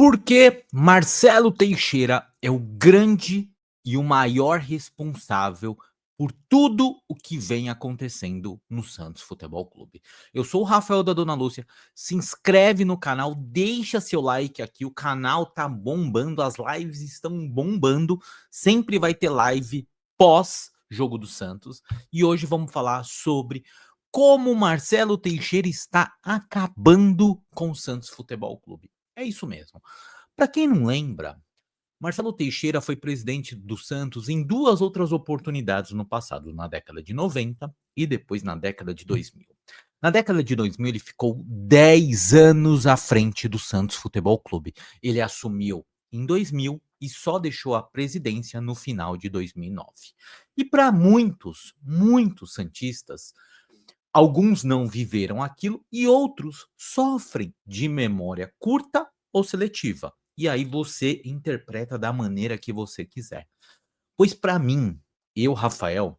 Porque Marcelo Teixeira é o grande e o maior responsável por tudo o que vem acontecendo no Santos Futebol Clube. Eu sou o Rafael da Dona Lúcia. Se inscreve no canal, deixa seu like aqui. O canal tá bombando, as lives estão bombando. Sempre vai ter live pós jogo do Santos. E hoje vamos falar sobre como Marcelo Teixeira está acabando com o Santos Futebol Clube. É isso mesmo. Para quem não lembra, Marcelo Teixeira foi presidente do Santos em duas outras oportunidades no passado, na década de 90 e depois na década de 2000. Na década de 2000, ele ficou 10 anos à frente do Santos Futebol Clube. Ele assumiu em 2000 e só deixou a presidência no final de 2009. E para muitos santistas, alguns não viveram aquilo e outros sofrem de memória curta ou seletiva. E aí você interpreta da maneira que você quiser. Pois para mim, eu, Rafael,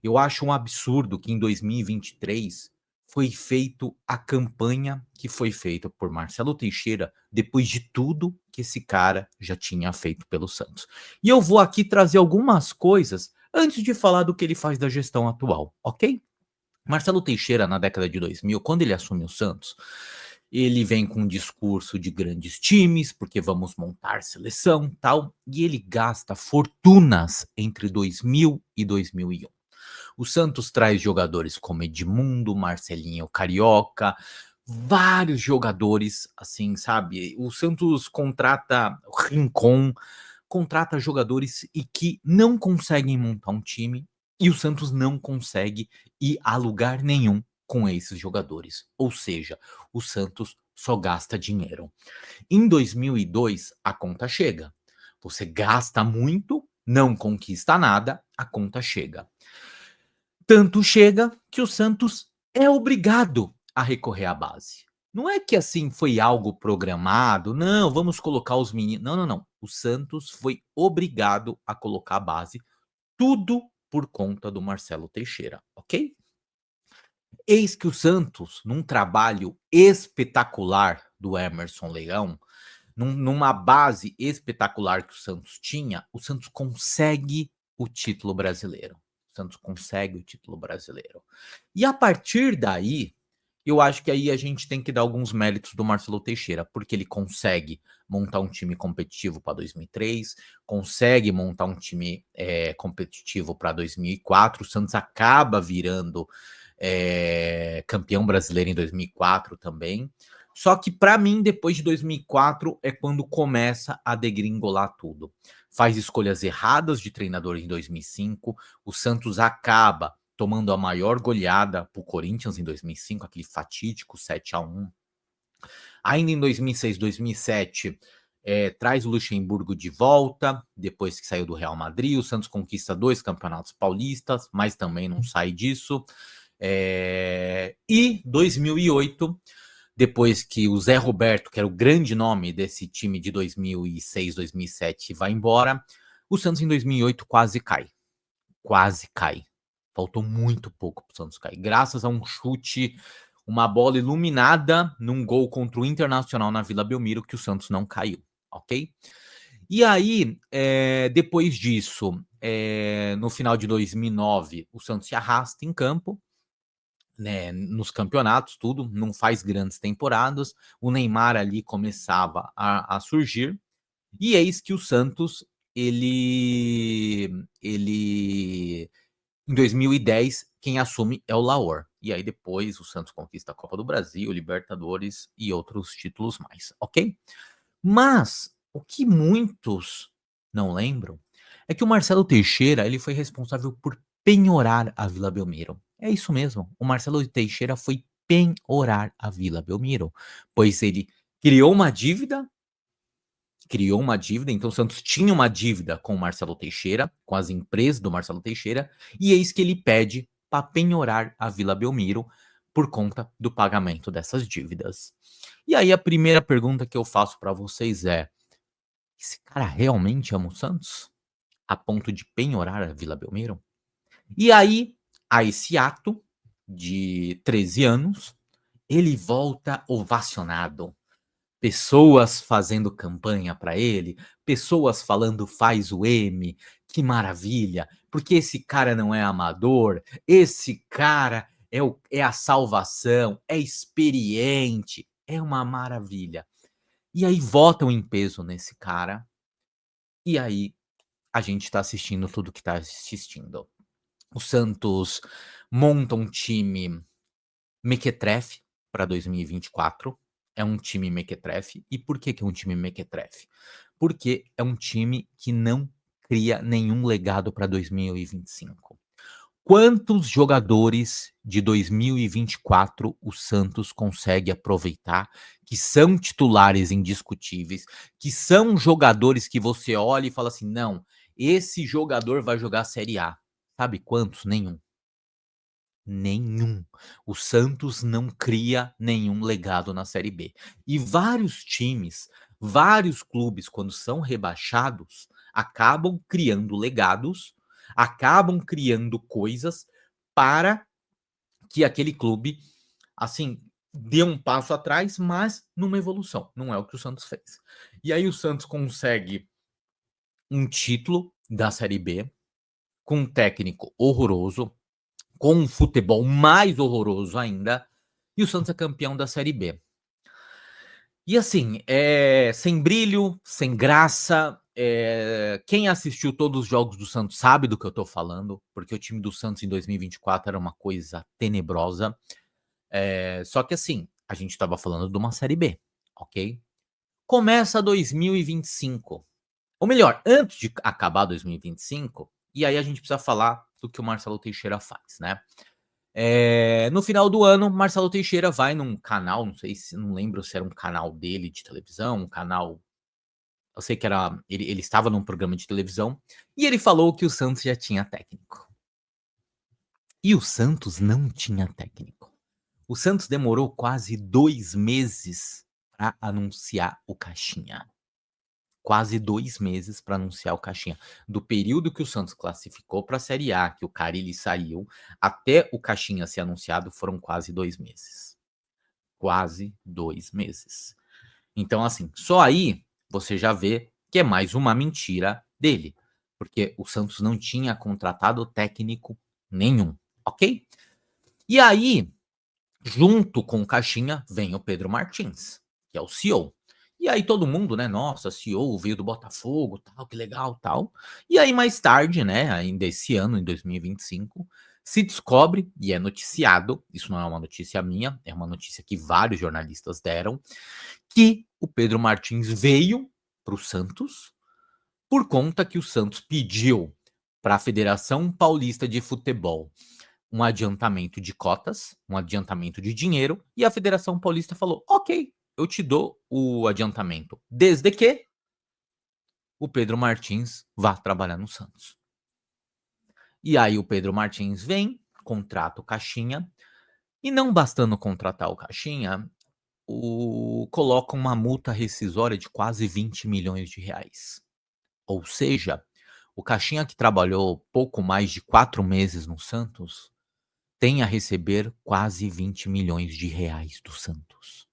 eu acho um absurdo que em 2023 foi feito a campanha que foi feita por Marcelo Teixeira depois de tudo que esse cara já tinha feito pelo Santos. E eu vou aqui trazer algumas coisas antes de falar do que ele faz da gestão atual, ok? Marcelo Teixeira, na década de 2000, quando ele assume o Santos, ele vem com um discurso de grandes times, porque vamos montar seleção, tal, e ele gasta fortunas entre 2000 e 2001. O Santos traz jogadores como Edmundo, Marcelinho Carioca, vários jogadores, assim, sabe? O Santos contrata o Rincon, contrata jogadores e que não conseguem montar um time e o Santos não consegue ir a lugar nenhum com esses jogadores. Ou seja, o Santos só gasta dinheiro. Em 2002, a conta chega. Você gasta muito, não conquista nada, a conta chega. Tanto chega que o Santos é obrigado a recorrer à base. Não é que assim foi algo programado, não, vamos colocar os meninos. Não, não, não. O Santos foi obrigado a colocar a base, tudo por conta do Marcelo Teixeira, ok? Eis que o Santos, num trabalho espetacular do Emerson Leão, numa base espetacular que o Santos tinha, o Santos consegue o título brasileiro. O Santos consegue o título brasileiro. E a partir daí, eu acho que aí a gente tem que dar alguns méritos do Marcelo Teixeira, porque ele consegue montar um time competitivo para 2003, consegue montar um time competitivo para 2004. O Santos acaba virando campeão brasileiro em 2004 também. Só que para mim, depois de 2004, é quando começa a degringolar tudo. Faz escolhas erradas de treinador em 2005, o Santos acaba tomando a maior goleada para o Corinthians em 2005, aquele fatídico 7-1. Ainda em 2006, 2007, traz o Luxemburgo de volta, depois que saiu do Real Madrid. O Santos conquista 2 campeonatos paulistas, mas também não sai disso. E 2008, depois que o Zé Roberto, que era o grande nome desse time de 2006, 2007, vai embora, o Santos em 2008 quase cai. Quase cai. Faltou muito pouco para o Santos cair. Graças a um chute, uma bola iluminada num gol contra o Internacional na Vila Belmiro, que o Santos não caiu, ok? E aí, depois disso, no final de 2009, o Santos se arrasta em campo, né, nos campeonatos, tudo, não faz grandes temporadas. O Neymar ali começava a surgir, e eis que o Santos, ele em 2010, quem assume é o Laor. E aí depois o Santos conquista a Copa do Brasil, Libertadores e outros títulos mais, ok? Mas o que muitos não lembram é que o Marcelo Teixeira, ele foi responsável por penhorar a Vila Belmiro. É isso mesmo, o Marcelo Teixeira foi penhorar a Vila Belmiro, pois ele criou uma dívida, então o Santos tinha uma dívida com o Marcelo Teixeira, com as empresas do Marcelo Teixeira, e eis que ele pede para penhorar a Vila Belmiro por conta do pagamento dessas dívidas. E aí a primeira pergunta que eu faço para vocês é: esse cara realmente ama o Santos? A ponto de penhorar a Vila Belmiro? E aí, a esse ato de 13 anos, ele volta ovacionado pessoas fazendo campanha para ele, pessoas falando: "Faz o M, que maravilha, porque esse cara não é amador, esse cara é a salvação, é experiente, é uma maravilha". E aí votam em peso nesse cara, e aí a gente tá assistindo tudo que tá assistindo. O Santos monta um time mequetrefe para 2024, é um time mequetrefe. E por que que é um time mequetrefe? Porque é um time que não cria nenhum legado para 2025. Quantos jogadores de 2024 o Santos consegue aproveitar, que são titulares indiscutíveis, que são jogadores que você olha e fala assim: "Não, esse jogador vai jogar a Série A". Sabe quantos? Nenhum. Nenhum. O Santos não cria nenhum legado na Série B. E vários times, vários clubes, quando são rebaixados, acabam criando legados, acabam criando coisas para que aquele clube, assim, dê um passo atrás, mas numa evolução. Não é o que o Santos fez. E aí o Santos consegue um título da Série B com um técnico horroroso, com um futebol mais horroroso ainda, e o Santos é campeão da Série B. E assim, sem brilho, sem graça, quem assistiu todos os jogos do Santos sabe do que eu tô falando, porque o time do Santos em 2024 era uma coisa tenebrosa. Só que assim, a gente estava falando de uma Série B, ok? Começa 2025, ou melhor, antes de acabar 2025, e aí a gente precisa falar do que o Marcelo Teixeira faz, né? No final do ano, Marcelo Teixeira vai num canal, não sei se não lembro se era um canal dele de televisão, um canal, eu sei que era ele estava num programa de televisão, e ele falou que o Santos já tinha técnico. E o Santos não tinha técnico. O Santos demorou quase 2 meses para anunciar o Caixinha. Quase 2 meses para anunciar o Caixinha. Do período que o Santos classificou para a Série A, que o Carille saiu, até o Caixinha ser anunciado foram quase 2 meses. Quase 2 meses. Então, assim, só aí você já vê que é mais uma mentira dele, porque o Santos não tinha contratado técnico nenhum, ok? E aí, junto com o Caixinha, vem o Pedro Martins, que é o CEO. E aí todo mundo, né, nossa, CEO veio do Botafogo, tal, que legal, tal. E aí mais tarde, né, ainda esse ano, em 2025, se descobre, e é noticiado, isso não é uma notícia minha, é uma notícia que vários jornalistas deram, que o Pedro Martins veio para o Santos por conta que o Santos pediu para a Federação Paulista de Futebol um adiantamento de cotas, um adiantamento de dinheiro, e a Federação Paulista falou: ok, eu te dou o adiantamento, desde que o Pedro Martins vá trabalhar no Santos. E aí o Pedro Martins vem, contrata o Caixinha, e não bastando contratar o Caixinha, coloca uma multa rescisória de quase 20 milhões de reais. Ou seja, o Caixinha que trabalhou pouco mais de 4 meses no Santos tem a receber quase 20 milhões de reais do Santos.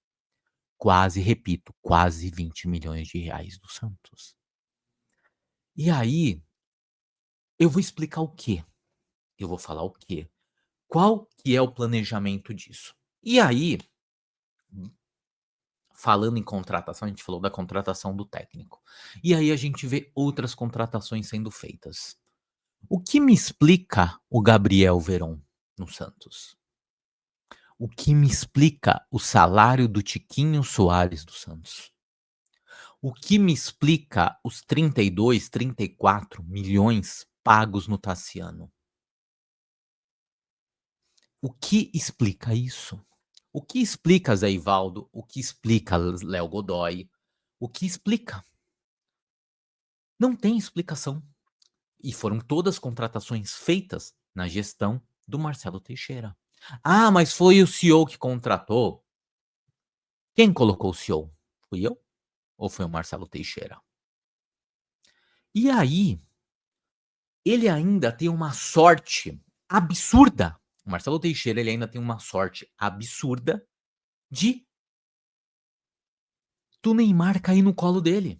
Quase, repito, quase 20 milhões de reais do Santos. E aí, eu vou explicar o quê? Eu vou falar o quê? Qual que é o planejamento disso? E aí, falando em contratação, a gente falou da contratação do técnico. E aí a gente vê outras contratações sendo feitas. O que me explica o Gabriel Veron no Santos? O que me explica o salário do Tiquinho Soares do Santos? O que me explica os 32, 34 milhões pagos no Tassiano? O que explica isso? O que explica Zé Ivaldo? O que explica Léo Godoy? O que explica? Não tem explicação. E foram todas contratações feitas na gestão do Marcelo Teixeira. Ah, mas foi o CEO que contratou. Quem colocou o CEO? Fui eu ou foi o Marcelo Teixeira? E aí, ele ainda tem uma sorte absurda. O Marcelo Teixeira, ele ainda tem uma sorte absurda de do Neymar cair no colo dele.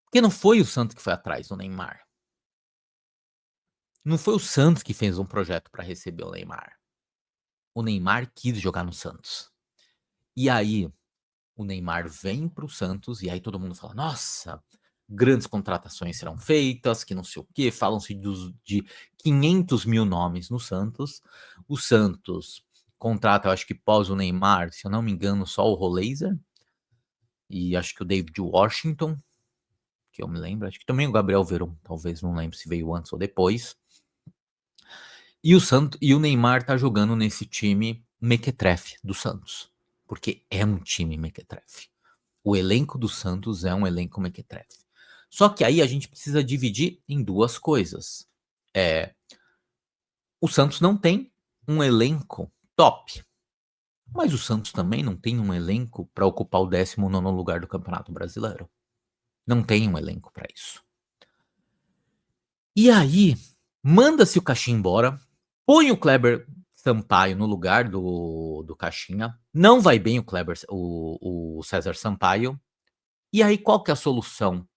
Porque não foi o Santos que foi atrás do Neymar. Não foi o Santos que fez um projeto para receber o Neymar. O Neymar quis jogar no Santos. E aí, o Neymar vem para o Santos e aí todo mundo fala: "Nossa, grandes contratações serão feitas, que não sei o quê", falam-se de 500.000 nomes no Santos. O Santos contrata, eu acho que pós o Neymar, se eu não me engano, só o Roleiser e acho que o David Washington, que eu me lembro, acho que também o Gabriel Veron, talvez, não lembro se veio antes ou depois. E o Neymar tá jogando nesse time mequetrefe do Santos, porque é um time mequetrefe. O elenco do Santos é um elenco mequetrefe. Só que aí a gente precisa dividir em duas coisas. O Santos não tem um elenco top, mas o Santos também não tem um elenco para ocupar o 19º lugar do Campeonato Brasileiro. Não tem um elenco para isso. E aí, manda-se o Caixinha embora, põe o Kleber Sampaio no lugar do Caixinha, não vai bem o César Sampaio, e aí qual que é a solução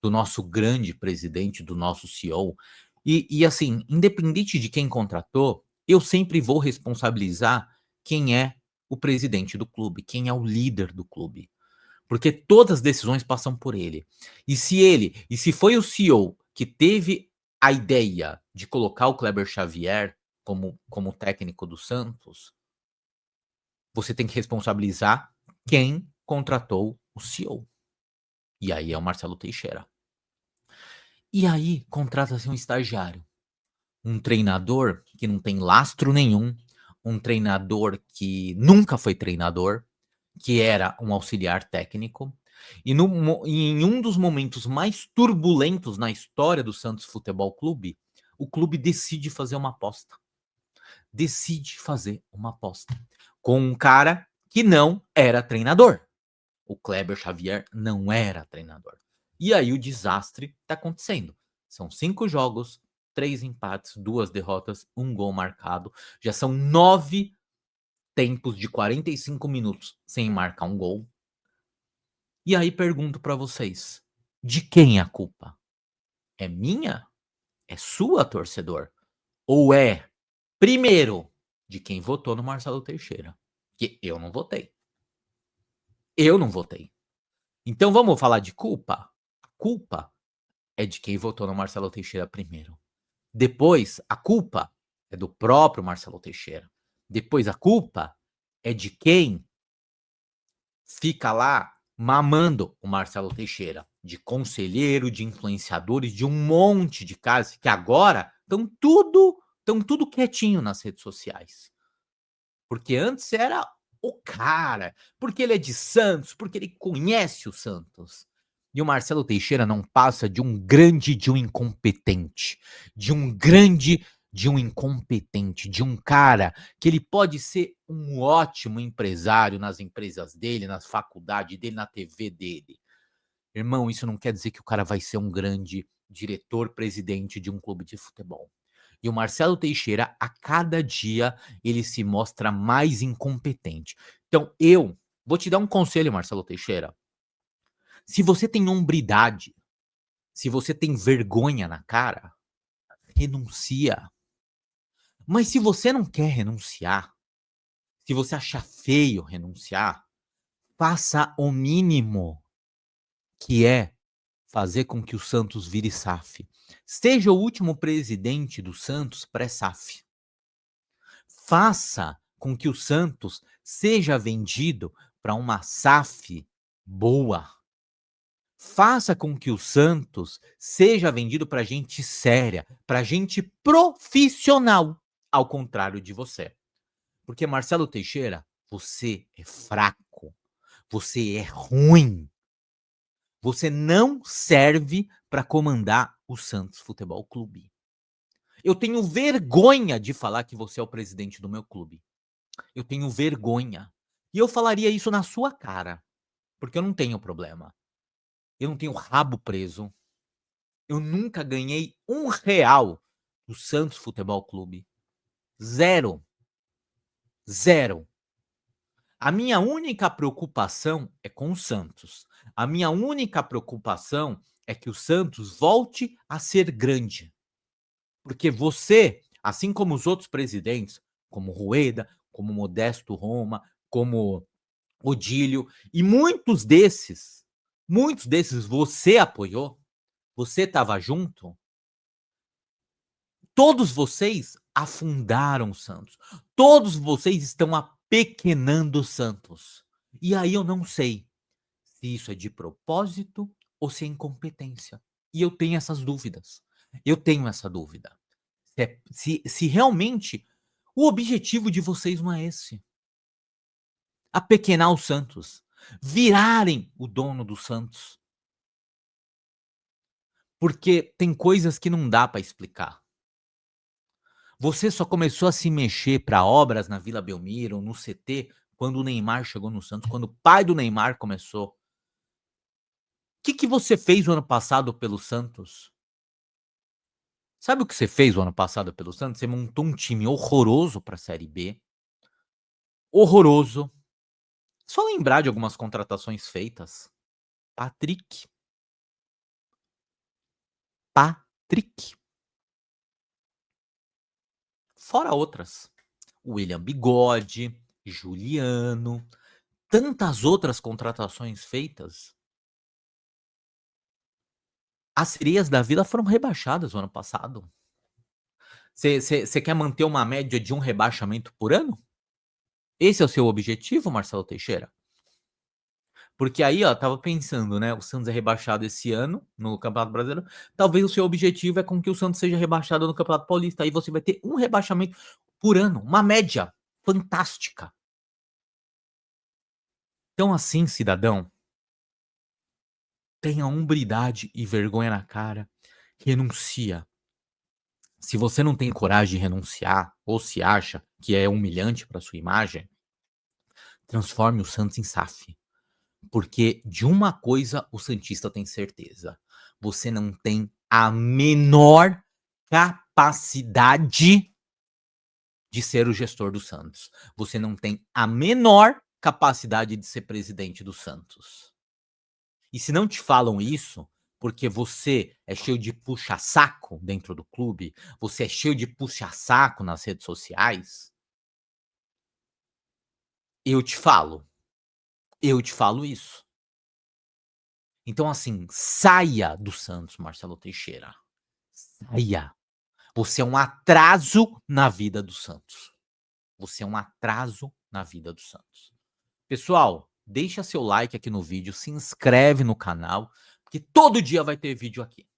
do nosso grande presidente, do nosso CEO? E assim, independente de quem contratou, eu sempre vou responsabilizar quem é o presidente do clube, quem é o líder do clube, porque todas as decisões passam por ele. E se foi o CEO que teve a ideia de colocar o Kleber Xavier como técnico do Santos, você tem que responsabilizar quem contratou o CEO. E aí é o Marcelo Teixeira. E aí contrata-se um estagiário, um treinador que não tem lastro nenhum, um treinador que nunca foi treinador, que era um auxiliar técnico, e em um dos momentos mais turbulentos na história do Santos Futebol Clube, o clube decide fazer uma aposta. Decide fazer uma aposta com um cara que não era treinador. O Kleber Xavier não era treinador. E aí o desastre está acontecendo. São 5 jogos, 3 empates, 2 derrotas, 1 gol marcado. Já são 9 tempos de 45 minutos sem marcar um gol. E aí pergunto para vocês, de quem é a culpa? É minha? É sua, torcedor? Ou é, primeiro, de quem votou no Marcelo Teixeira? Que eu não votei. Eu não votei. Então vamos falar de culpa? A culpa é de quem votou no Marcelo Teixeira primeiro. Depois, a culpa é do próprio Marcelo Teixeira. Depois, a culpa é de quem fica lá mamando o Marcelo Teixeira, de conselheiro, de influenciadores, de um monte de caras que agora estão tudo quietinho nas redes sociais. Porque antes era o cara, porque ele é de Santos, porque ele conhece o Santos. E o Marcelo Teixeira não passa de um grande de um incompetente, de um grande de um incompetente, de um cara que ele pode ser um ótimo empresário nas empresas dele, nas faculdades dele, na TV dele. Irmão, isso não quer dizer que o cara vai ser um grande diretor, presidente de um clube de futebol. E o Marcelo Teixeira, a cada dia, ele se mostra mais incompetente. Então, eu vou te dar um conselho, Marcelo Teixeira. Se você tem hombridade, se você tem vergonha na cara, renuncia. Mas se você não quer renunciar, se você achar feio renunciar, faça o mínimo, que é fazer com que o Santos vire SAF. Seja o último presidente do Santos pré-SAF. Faça com que o Santos seja vendido para uma SAF boa. Faça com que o Santos seja vendido para gente séria, para gente profissional, ao contrário de você. Porque, Marcelo Teixeira, você é fraco, você é ruim, você não serve para comandar o Santos Futebol Clube. Eu tenho vergonha de falar que você é o presidente do meu clube. Eu tenho vergonha. E eu falaria isso na sua cara, porque eu não tenho problema. Eu não tenho rabo preso. Eu nunca ganhei R$ 1 do Santos Futebol Clube. Zero. Zero. A minha única preocupação é com o Santos. A minha única preocupação é que o Santos volte a ser grande. Porque você, assim como os outros presidentes, como Rueda, como Modesto Roma, como Odílio, e muitos desses você apoiou, você estava junto, todos vocês afundaram o Santos. Todos vocês estão apequenando o Santos. E aí eu não sei se isso é de propósito ou se é incompetência. E eu tenho essas dúvidas. Eu tenho essa dúvida. Se realmente o objetivo de vocês não é esse. Apequenar o Santos. Virarem o dono do Santos. Porque tem coisas que não dá para explicar. Você só começou a se mexer para obras na Vila Belmiro, no CT, quando o Neymar chegou no Santos, quando o pai do Neymar começou. O que você fez o ano passado pelo Santos? Sabe o que você fez o ano passado pelo Santos? Você montou um time horroroso para a Série B, horroroso. Só lembrar de algumas contratações feitas. Patrick. Patrick. Fora outras. William Bigode, Juliano, tantas outras contratações feitas. As Sereias da Vila foram rebaixadas o ano passado. Você quer manter uma média de um rebaixamento por ano? Esse é o seu objetivo, Marcelo Teixeira? Porque aí, ó, tava pensando, né? O Santos é rebaixado esse ano no Campeonato Brasileiro. Talvez o seu objetivo é com que o Santos seja rebaixado no Campeonato Paulista. Aí você vai ter um rebaixamento por ano, uma média fantástica. Então, assim, cidadão, tenha hombridade e vergonha na cara, renuncia. Se você não tem coragem de renunciar, ou se acha que é humilhante para sua imagem, transforme o Santos em SAF. Porque de uma coisa o santista tem certeza: você não tem a menor capacidade de ser o gestor do Santos. Você não tem a menor capacidade de ser presidente do Santos. E se não te falam isso, porque você é cheio de puxa-saco dentro do clube, você é cheio de puxa-saco nas redes sociais, eu te falo. Eu te falo isso. Então, assim, saia do Santos, Marcelo Teixeira. Saia. Você é um atraso na vida do Santos. Você é um atraso na vida do Santos. Pessoal, deixa seu like aqui no vídeo, se inscreve no canal, porque todo dia vai ter vídeo aqui.